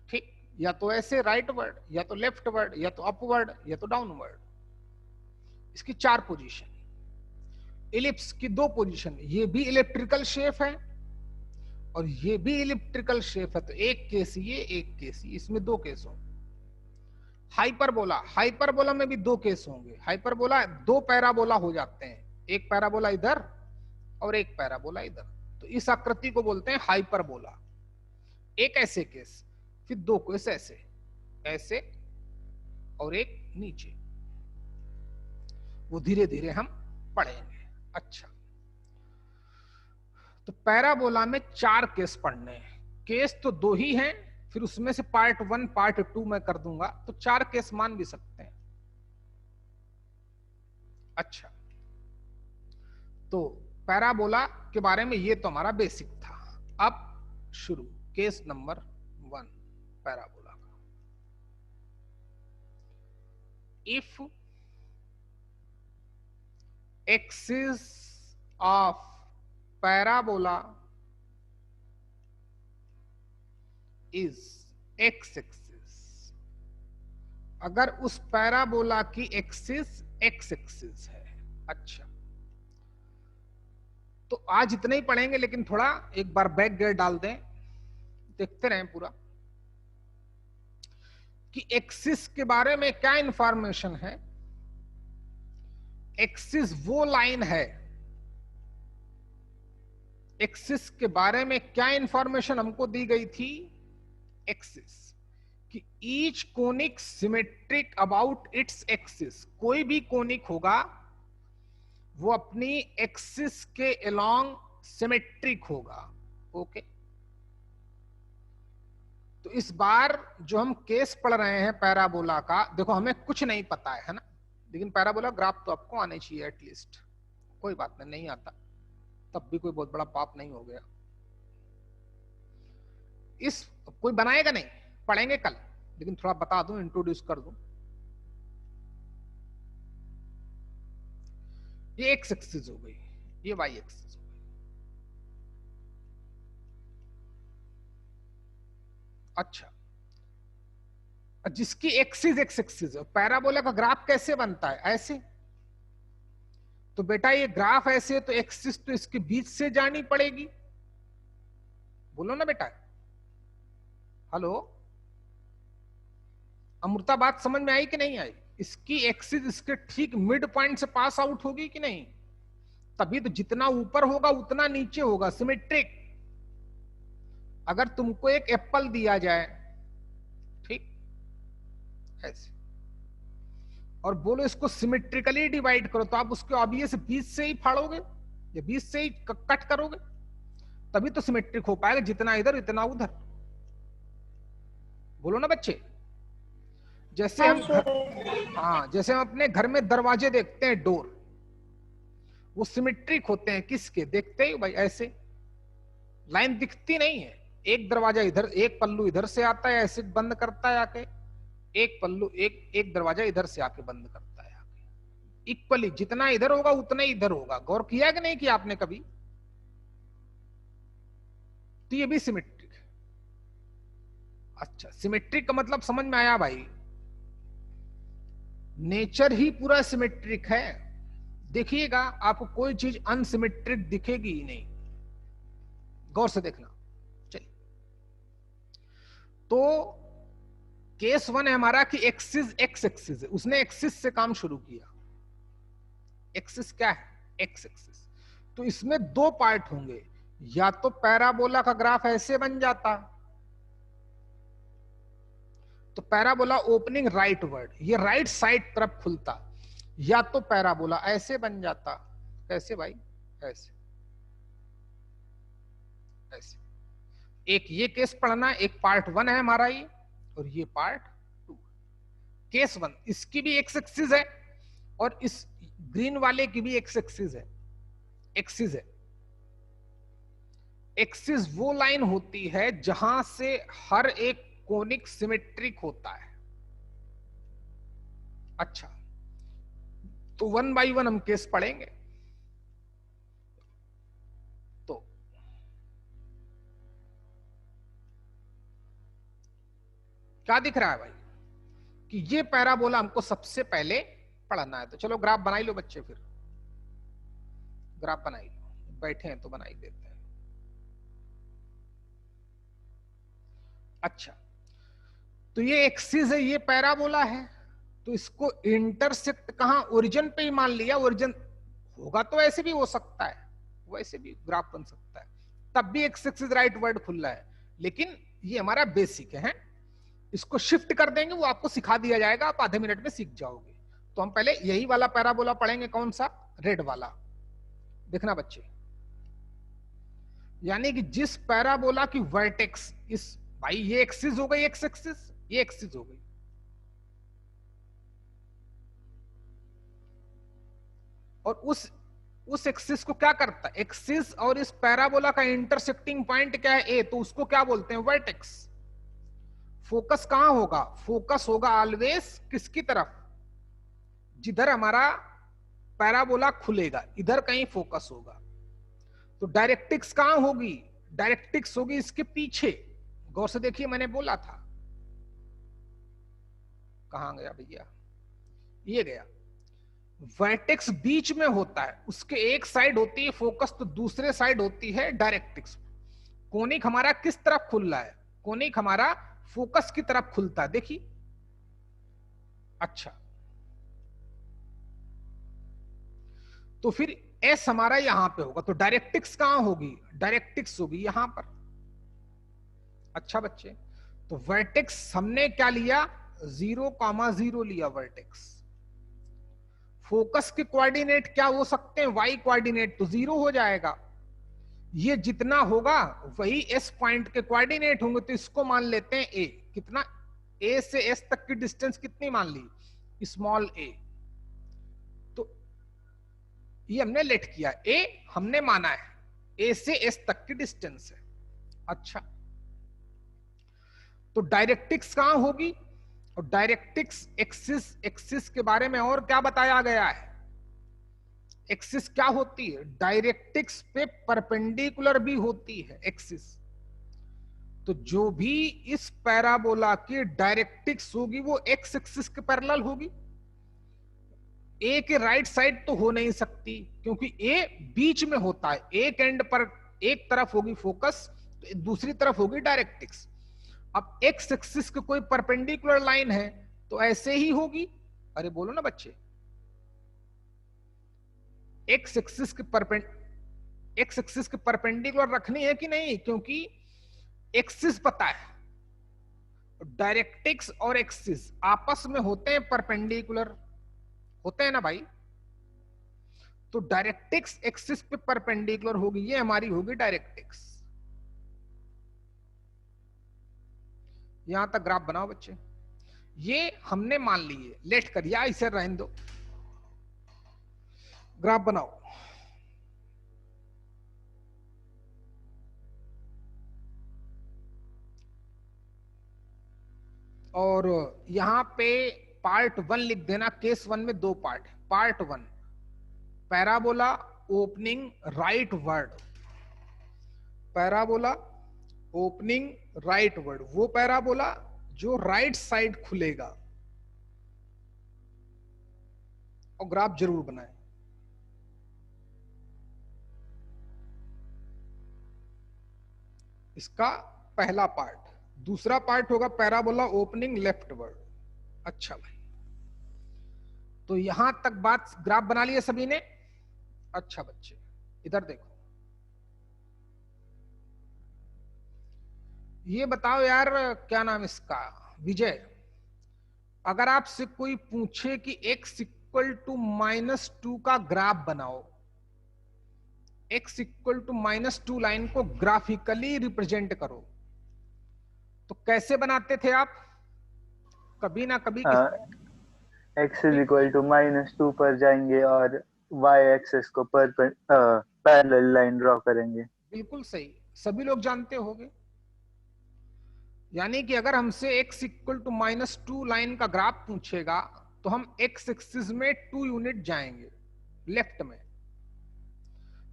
ठीक? या तो ऐसे राइटवर्ड, या तो लेफ्टवर्ड, या तो अपवर्ड, या तो डाउनवर्ड। इसकी 4 पोजीशन। इलिप्स की 2 पोजीशन। ये भी इलेक्ट्रिकल शेप है और ये भी इलिप्टिकल शेप है, तो एक केस ये, एक केस ये, इसमें 2 केस होंगे। हाइपरबोला, हाइपरबोला में भी 2 केस होंगे। हाइपरबोला 2 पैराबोला हो जाते हैं, एक पैराबोला इधर और एक पैराबोला इधर, तो इस आकृति को बोलते हैं हाइपरबोला। एक ऐसे केस, फिर 2 केस ऐसे, ऐसे और एक नीचे। वो धीरे धीरे हम पढ़ेंगे। अच्छा, तो पैराबोला में 4 केस पढ़ने हैं। केस तो 2 ही हैं, फिर उसमें से पार्ट 1 पार्ट 2 मैं कर दूंगा, तो 4 केस मान भी सकते हैं। अच्छा, तो पैराबोला के बारे में ये तो हमारा बेसिक था। अब शुरू, केस नंबर 1 पैराबोला का। If axis of parabola is x axis, अगर उस पैराबोला की एक्सिस एक्स एक्सिस है। अच्छा, तो आज इतना ही पढ़ेंगे, लेकिन थोड़ा एक बार बैक गियर डाल दें, देखते रहें पूरा कि एक्सिस के बारे में क्या इंफॉर्मेशन है। एक्सिस वो लाइन है, एक्सिस के बारे में क्या इंफॉर्मेशन हमको दी गई थी? एक्सिस कि each conic symmetric about its axis, कोई भी कोनिक होगा वो अपनी एक्सिस के अलोंग सिमेट्रिक होगा। ओके, तो इस बार जो हम केस पढ़ रहे हैं पैराबोला का, देखो हमें कुछ नहीं पता है ना, लेकिन पैराबोला ग्राफ तो आपको आने चाहिए एटलीस्ट। कोई बात नहीं आता तब भी कोई बहुत बड़ा पाप नहीं हो गया। इस कोई बनाएगा नहीं, पढ़ेंगे कल, लेकिन थोड़ा बता दूं, इंट्रोड्यूस कर दूं। ये एक्स एक्सिस हो गई, ये वाई एक्सिस हो गई। अच्छा, जिसकी एक्सिस एक्स एक्सिस है, पैराबोला का ग्राफ कैसे बनता है? ऐसे। तो बेटा ये ग्राफ ऐसे, तो एक्सिस तो इसके बीच से जानी पड़ेगी। बोलो ना बेटा, हेलो अमृता, बात समझ में आई कि नहीं आई? इसकी एक्सिस इसके ठीक मिड पॉइंट से पास आउट होगी कि नहीं? तभी तो जितना ऊपर होगा उतना नीचे होगा, सिमेट्रिक। अगर तुमको एक एप्पल दिया जाए, ठीक ऐसे, और बोलो इसको सिमेट्रिकली डिवाइड करो, तो आप उसको ऑब्वियस बीच से ही फाड़ोगे या बीच से ही कट करोगे, तभी तो सिमेट्रिक हो पाएगा। जितना इधर इतना उधर। बोलो ना बच्चे। जैसे हम जैसे हम अपने घर में दरवाजे देखते हैं, डोर, वो सिमेट्रिक होते हैं। किसके देखते ही भाई? ऐसे। लाइन दिखती नहीं है। एक दरवाजा इधर, एक पल्लू इधर से आता है, ऐसे बंद करता है आके, एक पल्लू एक दरवाजा इधर से आके बंद करता है आके। इक्वली जितना इधर होगा उतना ही इधर होगा। गौर किया कि नहीं किया आपने कभी? तो ये भी सिमेट्रिक है। अच्छा, सिमेट्रिक का मतलब समझ में आया भाई? नेचर ही पूरा सिमेट्रिक है। देखिएगा आपको कोई चीज अनसिमेट्रिक दिखेगी ही नहीं, गौर से देखना। चलिए, तो केस 1 है हमारा कि एक्सिस एक्स एक्सिस है, उसने एक्सिस से काम शुरू किया। एक्सिस क्या है? X axis. तो इसमें दो पार्ट होंगे, या तो पैराबोला का ग्राफ ऐसे बन जाता, तो पैराबोला ओपनिंग राइट वर्ड, ये राइट साइड तरफ खुलता, या तो पैराबोला ऐसे बन जाता। कैसे भाई? ऐसे ऐसे। एक ये केस पढ़ना, एक पार्ट 1 है हमारा ये, और ये पार्ट 2। केस 1 इसकी भी एक्स एक्सिस है, और इस ग्रीन वाले की भी एक्स एक्सिस है। एक्सिस है, एक्सिस वो लाइन होती है जहां से हर एक कोनिक सिमेट्रिक होता है। अच्छा, तो 1 बाई 1 हम केस पढ़ेंगे। तो क्या दिख रहा है भाई? कि ये पैराबोला हमको सबसे पहले पढ़ना है। तो चलो ग्राफ बना ही लो बच्चे, फिर ग्राफ बना ही लो, बैठे हैं तो बना ही देते हैं। अच्छा, तो ये एक्सिस है, ये पैराबोला है, तो इसको इंटरसेक्ट कहां? ओरिजिन पे ही मान लिया। ओरिजिन होगा तो ऐसे भी हो सकता है, वैसे भी ग्राफ बन सकता है, तब भी एक्स एक्सिस राइट वर्ड खुला है। लेकिन ये हमारा बेसिक है, इसको शिफ्ट कर देंगे, वो आपको सिखा दिया जाएगा, आप आधे मिनट में सीख जाओगे। तो हम पहले यही वाला पैराबोला पढ़ेंगे। कौन सा? रेड वाला। देखना बच्चे, यानी कि जिस पैराबोला की वर्टेक्स इस, भाई ये एक्सिस हो गई, एक्स एक्सिस, ये एक्सिस हो गई, और उस एक्सिस को क्या करता है? एक्सिस और इस पैराबोला का इंटरसेक्टिंग पॉइंट क्या है? ए। तो उसको क्या बोलते हैं? वर्टेक्स। फोकस कहां होगा? फोकस होगा ऑलवेज किसकी तरफ? जिधर हमारा पैराबोला खुलेगा, इधर कहीं फोकस होगा। तो डायरेक्ट्रिक्स कहां होगी? डायरेक्ट्रिक्स होगी इसके पीछे। गौर से देखिए, मैंने बोला था, कहां गया भैया? ये गया। वर्टेक्स बीच में होता है, उसके एक साइड होती है फोकस, तो दूसरे साइड होती है डायरेक्ट्रिक्स। कोनिक हमारा किस तरफ खुल रहा है? कोनिक हमारा फोकस की तरफ खुलता है, देखिए। अच्छा, तो फिर एस हमारा यहां पे होगा, तो डायरेक्ट्रिक्स कहां होगी? डायरेक्ट्रिक्स होगी यहां पर। अच्छा बच्चे, तो वर्टेक्स हमने क्या लिया? 0,0 लिया वर्टेक्स। फोकस के कोऑर्डिनेट क्या हो सकते हैं? वाई कोऑर्डिनेट, तो 0 हो जाएगा। ये जितना होगा वही एस पॉइंट के कोऑर्डिनेट होंगे, तो इसको मान लेते हैं ए। कितना? ए से एस तक की डिस्टेंस कितनी मान ली? स्मॉल ए। तो ये हमने लेट किया, ए हमने माना है, ए से एस तक की डिस्टेंस है। अच्छा, तो डायरेक्ट्रिक्स कहां होगी? और डायरेक्ट्रिक्स एक्सिस, एक्सिस के बारे में और क्या बताया गया है? एक्सिस क्या होती है? डायरेक्ट्रिक्स पे परपेंडिकुलर भी होती है एक्सिस। तो जो भी इस पैराबोला की डायरेक्ट्रिक्स होगी वो एक्स एक्सिस के पैरेलल होगी। ए के राइट साइड तो हो नहीं सकती, क्योंकि ए बीच में होता है। एक एंड पर एक तरफ होगी फोकस, तो दूसरी तरफ होगी डायरेक्ट्रिक्स। अब एक्स एक्सिस की कोई परपेंडिकुलर लाइन है तो ऐसे ही होगी। अरे बोलो ना बच्चे, एक्स एक्सिस के परपेंडिकुलर रखनी है कि नहीं? क्योंकि एक्सिस पता है, डायरेक्ट्रिक्स और एक्सिस आपस में होते हैं परपेंडिकुलर, होते हैं ना भाई। तो डायरेक्ट्रिक्स एक्सिस पे परपेंडिकुलर होगी, ये हमारी होगी डायरेक्ट्रिक्स। यहां तक ग्राफ बनाओ बच्चे। ये हमने मान लिए, लेट कर, या इसे रहने दो, ग्राफ बनाओ। और यहाँ पे पार्ट 1 लिख देना, केस 1 में 2 पार्ट है। Part 1 parabola opening right word, parabola opening right word, वो पैराबोला जो राइट साइड खुलेगा, और ग्राफ जरूर बनाए। इसका पहला पार्ट। दूसरा पार्ट होगा पैराबोला ओपनिंग लेफ्ट वर्ड। अच्छा भाई, तो यहां तक बात, ग्राफ बना लिया सभी ने? अच्छा बच्चे इधर देखो, ये बताओ यार, क्या नाम इसका, विजय, अगर आपसे कोई पूछे कि x इक्वल टू -2 का ग्राफ बनाओ, x इक्वल टू -2 लाइन को ग्राफिकली रिप्रेजेंट करो, तो कैसे बनाते थे आप? कभी ना कभी x इज इक्वल टू -2 पर जाएंगे और y एक्सिस को पैरेलल लाइन ड्रॉ करेंगे। बिल्कुल सही, सभी लोग जानते होंगे। यानी कि अगर हमसे x इक्वल टू -2 लाइन का ग्राफ पूछेगा तो हम x एक्सिस में 2 यूनिट जाएंगे लेफ्ट में,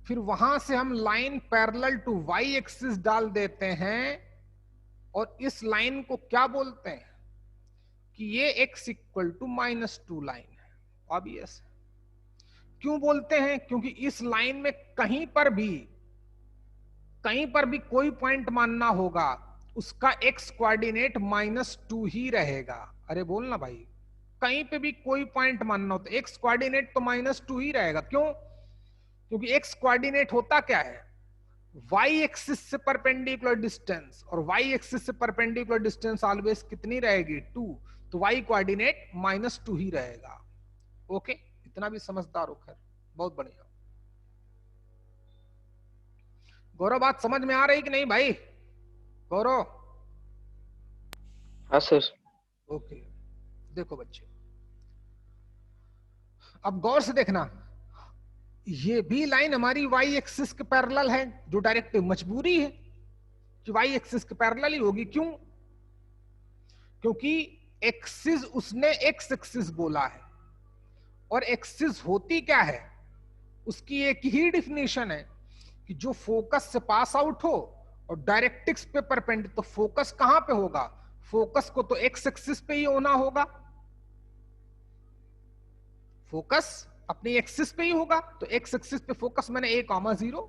फिर वहां से हम line parallel to y axis डाल देते हैं, और इस लाइन को क्या बोलते हैं कि ये x इक्वल टू -2 लाइन है। ऑब्वियस है। क्यों बोलते हैं? क्योंकि इस लाइन में कहीं पर भी कोई पॉइंट मानना होगा, उसका x कोऑर्डिनेट -2 ही रहेगा। अरे बोल ना भाई, कहीं पे भी कोई पॉइंट मानना हो तो x कोऑर्डिनेट तो -2 ही रहेगा। क्यों? क्योंकि x कोऑर्डिनेट होता क्या है, y एक्सिस से परपेंडिकुलर डिस्टेंस, और y एक्सिस से परपेंडिकुलर डिस्टेंस ऑलवेज कितनी रहेगी? 2। तो y कोऑर्डिनेट -2 ही रहेगा। ओके, इतना भी समझदार हो, खैर बहुत बढ़िया। गौरव, बात समझ में आ रही कि नहीं भाई? गौरव? हाँ सर। ओके, देखो बच्चे, अब गौर से देखना, ये भी लाइन हमारी y एक्सिस के पैरेलल है, जो डायरेक्टिव मजबूरी है कि y एक्सिस के पैरेलल ही होगी। क्यों? क्योंकि एक्सिस उसने x एक्सिस बोला है, और एक्सिस होती क्या है, उसकी एक ही डिफिनेशन है कि जो फोकस से पास आउट हो और डायरेक्ट्रिक्स पे परपेंडिकुलर। तो फोकस कहां पे होगा? फोकस को तो x एक्सिस पे ही होना होगा, फोकस अपनी एक्सिस पे ही होगा, तो x एक्सिस पे फोकस मैंने a,0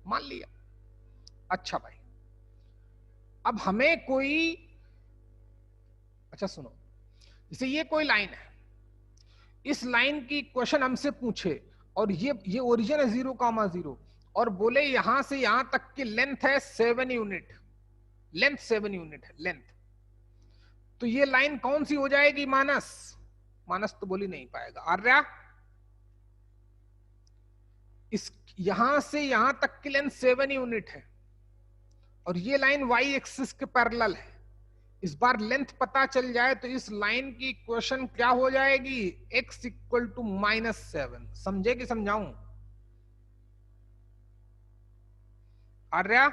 मान लिया। अच्छा भाई, अब हमें कोई, अच्छा सुनो, जैसे ये कोई लाइन है, इस लाइन की क्वेश्चन हमसे पूछे, और ये ओरिजिन है 0,0, और बोले यहां से यहां तक की लेंथ है 7 यूनिट, लेंथ 7 यूनिट है लेंथ, तो ये लाइन कौन सी हो जाएगी? मानस? मानस तो बोल ही नहीं पाएगा। आर्या, इस यहां से यहां तक की लेंथ 7 यूनिट है, और ये लाइन y एक्सिस के पैरेलल है। इस बार लेंथ पता चल जाए तो इस लाइन की इक्वेशन क्या हो जाएगी? x equal to -7। समझे कि समझाऊं? आर्या?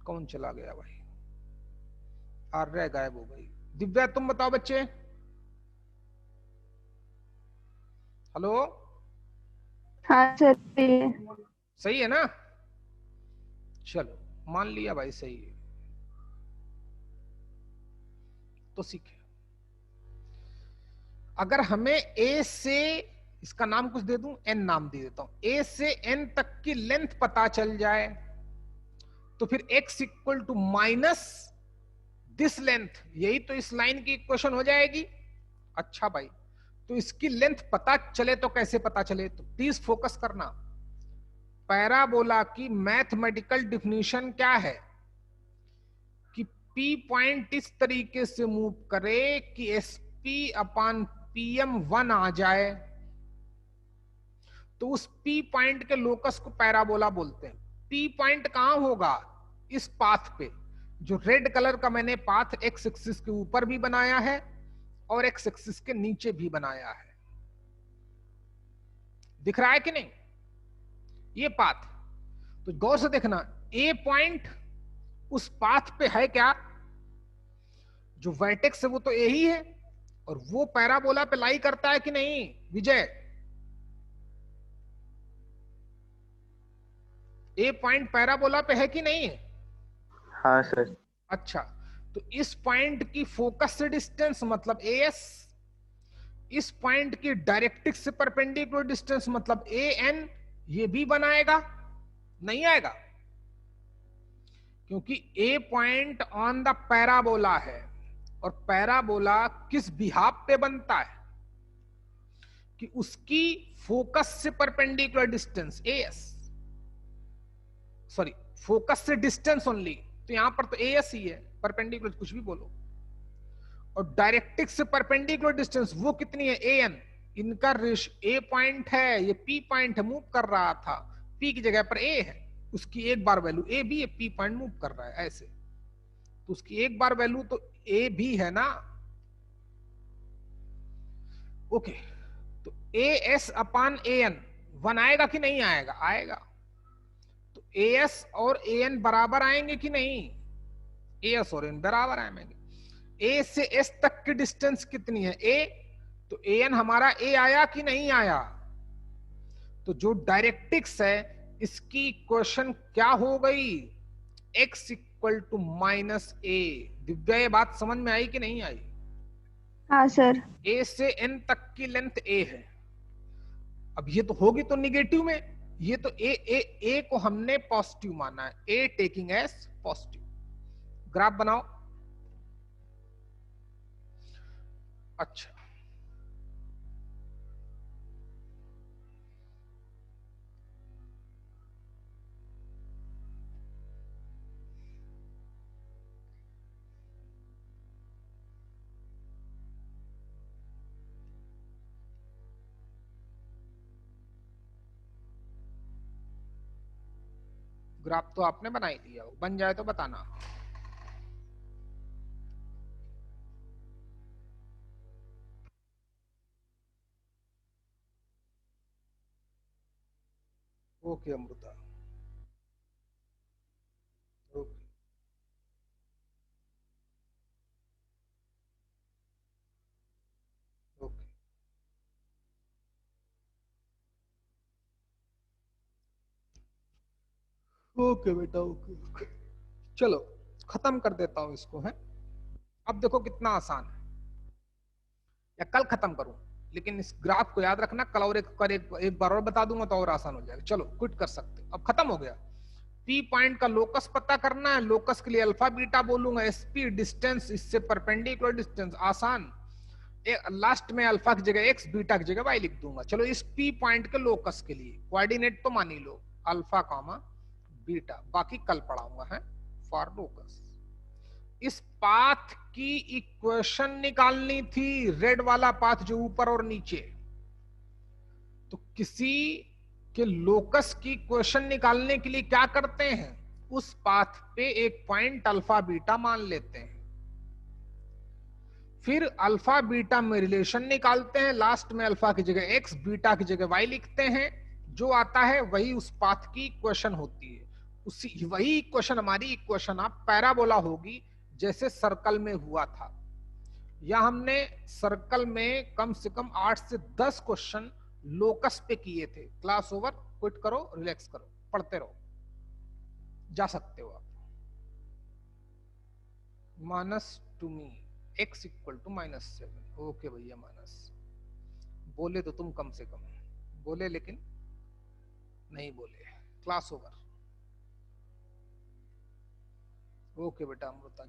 कौन चला गया भाई? आर्या गायब हो गई। दिव्या तुम बताओ बच्चे। हेलो? हाँ सर। सही है ना? चलो मान लिया भाई सही है, तो सीखे। अगर हमें a से, इसका नाम कुछ दे दूं, n नाम दे देता हूं, a से n तक की लेंथ पता चल जाए तो फिर x equal to minus this length, यही तो इस लाइन की इक्वेशन हो जाएगी। अच्छा भाई, तो इसकी लेंथ पता चले तो कैसे पता चले? तो प्लीज फोकस करना, पैराबोला की मैथमेटिकल डिफिनीशन क्या है कि P पॉइंट इस तरीके से मूव करे कि SP अपॉन PM 1 आ जाए, तो उस P पॉइंट के लोकस को पैराबोला बोलते हैं। P पॉइंट कहां होगा? इस पाथ पे, जो रेड कलर का मैंने पाथ x एक्सिस के ऊपर भी बनाया है और x एक्सिस के नीचे भी बनाया है। दिख रहा है कि नहीं ये पाथ? तो गौर से देखना, A पॉइंट उस पाथ पे है क्या? जो वर्टेक्स है वो तो ए ही है, और वो पैराबोला पे लाई करता है कि नहीं विजय? ए पॉइंट पैराबोला पे है कि नहीं है? हाँ सर। अच्छा, तो इस पॉइंट की फोकस से डिस्टेंस मतलब एएस, इस पॉइंट की डायरेक्ट्रिक्स से परपेंडिकुलर डिस्टेंस मतलब ए एन, ये भी बनाएगा? नहीं आएगा, क्योंकि ए पॉइंट ऑन द पैराबोला है, और पैराबोला किस बिहाफ पे बनता है कि उसकी फोकस से perpendicular distance as, sorry focus से डिस्टेंस ओनली, तो यहां पर तो एएस ही है, परपेंडिकुलर कुछ भी बोलो, और डायरेक्ट्रिक्स से परपेंडिकुलर डिस्टेंस वो कितनी है ए एन, इनका ए पॉइंट है, ये पी पॉइंट है, मूव कर रहा था, पी की जगह पर ए है, उसकी एक बार वैल्यू ए भी है, पी पॉइंट मूव कर रहा है ऐसे, तो उसकी एक बार वैल्यू तो ए भी है ना। ओके, तो A S upon A N 1 आएगा कि नहीं आएगा? आएगा। तो ए एस और ए एन बराबर आएंगे कि नहीं? ए एस और एन बराबर आएंगे। ए से एस तक की डिस्टेंस कितनी है? ए, तो ए एन हमारा ए आया कि नहीं आया? तो जो डायरेक्ट्रिक्स है इसकी इक्वेशन क्या हो गई? x इक्वल टू माइनस ए। दिव्या ये बात समझ में आई कि नहीं आई? हाँ सर। ए से एन तक की लेंथ ए है, अब ये तो होगी तो निगेटिव में, ये तो ए को हमने पॉजिटिव माना है, ए टेकिंग एज पॉजिटिव। ग्राफ बनाओ। अच्छा, ग्राफ तो आपने बना ही दिया, बन जाए तो बताना। Okay Amrita, okay okay okay बेटा, ओके ओके। चलो खत्म कर देता हूं इसको, है अब देखो कितना आसान है, या कल खत्म करूं, लेकिन इस ग्राफ को याद रखना, कल और एक बार और बता दूंगा तो और आसान हो जाएगा। चलो क्विट कर सकते, अब खत्म हो गया। पी पॉइंट का लोकस पता करना है, लोकस के लिए अल्फा बीटा बोलूंगा, एसपी डिस्टेंस, इससे परपेंडिकुलर डिस्टेंस, आसान। लास्ट में अल्फा की जगह एक्स, बीटा की जगह वाई लिख दूंगा। चलो इस पी पॉइंट के लोकस के लिए कोऑर्डिनेट तो मान ही लो अल्फा कामा बीटा, बाकी कल पढ़ाऊंगा है फॉर लोकस। इस पाथ की इक्वेशन निकालनी थी, रेड वाला पाथ जो ऊपर और नीचे, तो किसी के लोकस की इक्वेशन निकालने के लिए क्या करते हैं, उस पाथ पे एक पॉइंट अल्फा बीटा मान लेते हैं, फिर अल्फा बीटा में रिलेशन निकालते हैं, लास्ट में अल्फा की जगह एक्स, बीटा की जगह वाई लिखते हैं, जो आता है वही उस पाथ की इक्वेशन होती है। उसी वही इक्वेशन हमारी इक्वेशन आप पैराबोला होगी, जैसे सर्कल में हुआ था। या हमने सर्कल में कम से कम 8 से 10 क्वेश्चन लोकस पे किए थे। क्लास ओवर, क्विट करो, रिलैक्स करो, पढ़ते रहो, जा सकते हो आप। माइनस टू मी x इक्वल टू -7। ओके भैया, माइनस बोले तो तुम कम से कम बोले, लेकिन नहीं बोले। Class over. ओके बेटा अमृता।